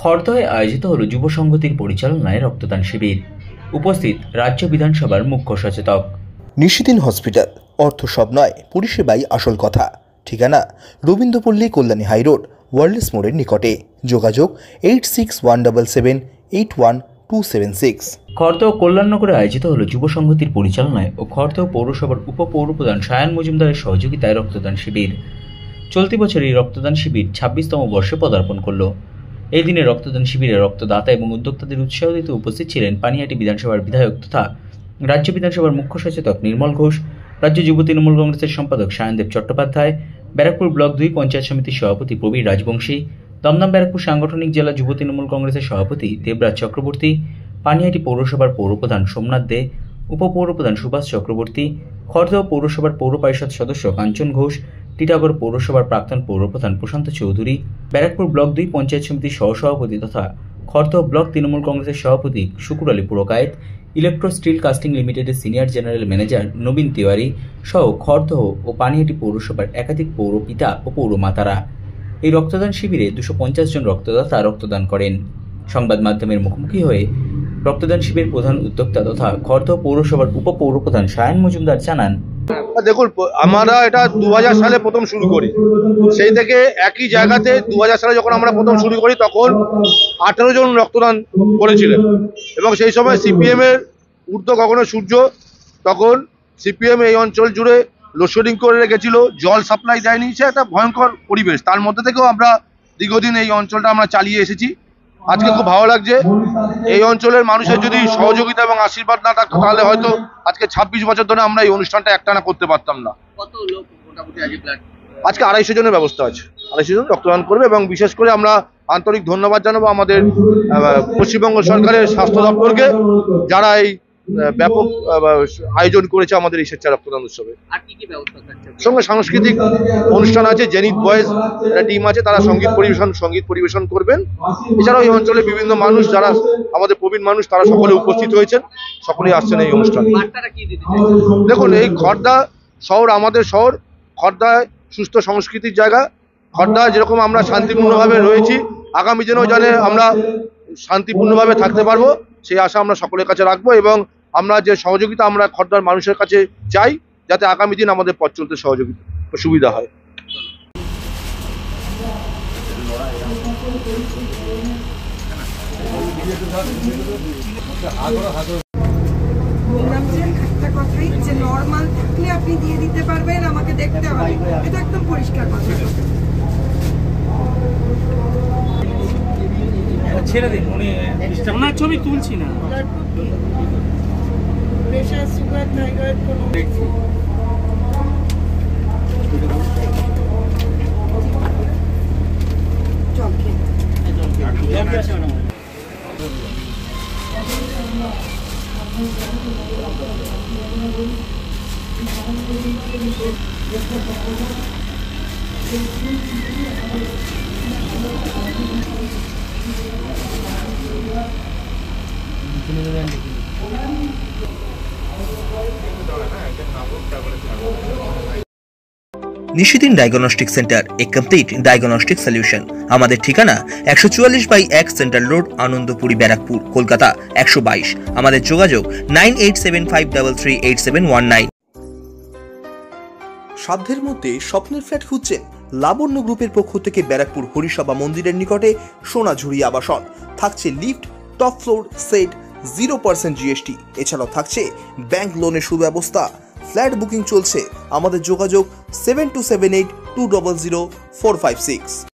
খড়দহে আয়োজিত হল যুব সংহতির পরিচালনায় রক্তদান শিবির। উপস্থিত রাজ্য বিধানসভার মুখ্য সচেতক। নিশিদিন হসপিটাল, অর্থ সব নয়, পরিষেবাই আসল কথা। ঠিকানা রবীন্দ্রপল্লী, কল্যাণী হাইরোড, ওয়ার্ল্ডস মোড়ের নিকটে। যোগাযোগ 8617781276। খড়দহ কল্যাণনগরে আয়োজিত হল যুব সংহতির পরিচালনায় ও খড়দহ পৌরসভার উপপৌরপ্রধান সায়ন মজুমদারের সহযোগিতায় রক্তদান শিবির। চলতি বছর এই রক্তদান শিবির 26তম বর্ষে পদার্পণ করল। এই দিনে রক্তদান শিবিরে রক্তদাতা এবং উদ্যোক্তাদের উৎসাহ দিতে উপস্থিত ছিলেন পানিহাটি বিধানসভার বিধায়ক তথা রাজ্য বিধানসভার মুখ্য সচেতক নির্মল ঘোষ, রাজ্য যুব তৃণমূল কংগ্রেসের সম্পাদক সায়নদেব চট্টোপাধ্যায়, ব্যারাকপুর ব্লক 2 পঞ্চায়েত সমিতির সভাপতি প্রবীর রাজবংশী, দমদম ব্যারাকপুর সাংগঠনিক জেলা যুব তৃণমূল কংগ্রেসের সভাপতি দেবরাজ চক্রবর্তী, পানিহাটি পৌরসভার পৌরপ্রধান সোমনাথ দে, উপপৌরপ্রধান সুভাষ চক্রবর্তী, খড়দহ পৌরসভার পৌর পরিষদ সদস্য কাঞ্চন ঘোষ, টিটাগড় পৌরসভার প্রাক্তন পৌরপ্রধান প্রশান্ত চৌধুরী, ব্যারাকপুর ব্লক 2 পঞ্চায়েত সমিতির সহসভাপতি তথা খড়দহ ব্লক তৃণমূল কংগ্রেসের সভাপতি Shukur Ali Purkait, electro steel casting লিমিটেডের senior general manager Nabin Tiwari সহ খড়দহ ও পানিহাটি পৌরসভার একাধিক পৌরপিতা ও পৌরমাতারা। এই রক্তদান শিবিরে 250 জন রক্তদাতা রক্তদান করেন। সংবাদ মাধ্যমের মুখোমুখি হয়ে রক্তদান শিবির প্রধান উদ্যোক্তা তথা খড়দহ পৌরসভার উপপৌরপ্রধান সায়ন মজুমদার জানান, দেখুন, আমরা এটা 2000 সালে প্রথম শুরু করি। সেই থেকে একই জায়গাতে 2000 সালে যখন আমরা প্রথম শুরু করি তখন 18 জন রক্তদান করেছিলেন এবং সেই সময় সিপিএম এর ঊর্ধ্ব গগনে সূর্য। তখন সিপিএম এই অঞ্চল জুড়ে লোডশেডিং করে রেখেছিল, জল সাপ্লাই দেয়নি, সে একটা ভয়ঙ্কর পরিবেশ। তার মধ্যে থেকেও আমরা দীর্ঘদিন এই অঞ্চলটা আমরা চালিয়ে এসেছি। আজকে খুব ভালো লাগছে। এই অঞ্চলের মানুষের যদি সহযোগিতা এবং আশীর্বাদ না থাকতো তাহলে হয়তো আজকে 26 বছর ধরে আমরা এই অনুষ্ঠানটা একটানা করতে পারতাম না। আজকে 250 জনের ব্যবস্থা আছে, 250 জন রক্তদান করবে এবং বিশেষ করে আমরা আন্তরিক ধন্যবাদ জানাবো আমাদের পশ্চিমবঙ্গ সরকারের স্বাস্থ্য দপ্তরকে, যারা এই ব্যাপক আয়োজন করেছে আমাদের এই স্বেচ্ছা রক্তদান উৎসবে। সঙ্গে সাংস্কৃতিক অনুষ্ঠান আছে, জেনিত বয়েজ একটা টিম আছে, তারা সঙ্গীত পরিবেশন করবেন। এছাড়াও এই অঞ্চলে বিভিন্ন মানুষ যারা আমাদের প্রবীণ মানুষ তারা সকলে উপস্থিত হয়েছেন, সকলেই আসছেন এই অনুষ্ঠানে। দেখুন, এই খড়দা শহর আমাদের শহর, খড়দায় সুস্থ সংস্কৃতির জায়গা। খড়দা যেরকম আমরা শান্তিপূর্ণভাবে রয়েছি, আগামী দিনেও জানে আমরা শান্তিপূর্ণভাবে থাকতে পারবো, সেই আশা আমরা সকলের কাছে রাখবো এবং আমরা যে সহযোগিতা আমরা খড়দার মানুষের কাছে চাই, যাতে আগামী দিন আমাদের পথ চলতে সহযোগিতা সুবিধা হয়। একটা কথাই যে নরমাল থাকলে আপনি দিয়ে দিতে পারবেন, আমাকে দেখতে হবে, এটা একদম পরিষ্কার কথা। ছেড়ে দিন, উনি ওনার ছবি তুলছি না। প্রেশার, সুগার, থাইরয়েড কোনো নিশিদিন ডায়াগনস্টিক সেন্টার, এ কমপ্লিট ডায়াগনস্টিক সলিউশন। আমাদের ঠিকানা 144/1 সেন্ট্রাল রোড, আনন্দপুরি, ব্যারাকপুর, কলকাতা 122। আমাদের যোগাযোগ 9875338719। সাধ্যের মধ্যে স্বপ্নের ফ্ল্যাট খুঁজছেন? লাবণ্য গ্রুপের পক্ষ থেকে ব্যারাকপুর হরিসভা মন্দিরের নিকটে সোনাঝুরি আবাসন। থাকছে lift, top floor, set, 0% GST। এছাড়াও থাকছে ব্যাংক লোনের সুব্যবস্থা। ফ্ল্যাট বুকিং চলছে। আমাদের যোগাযোগ 7278200456।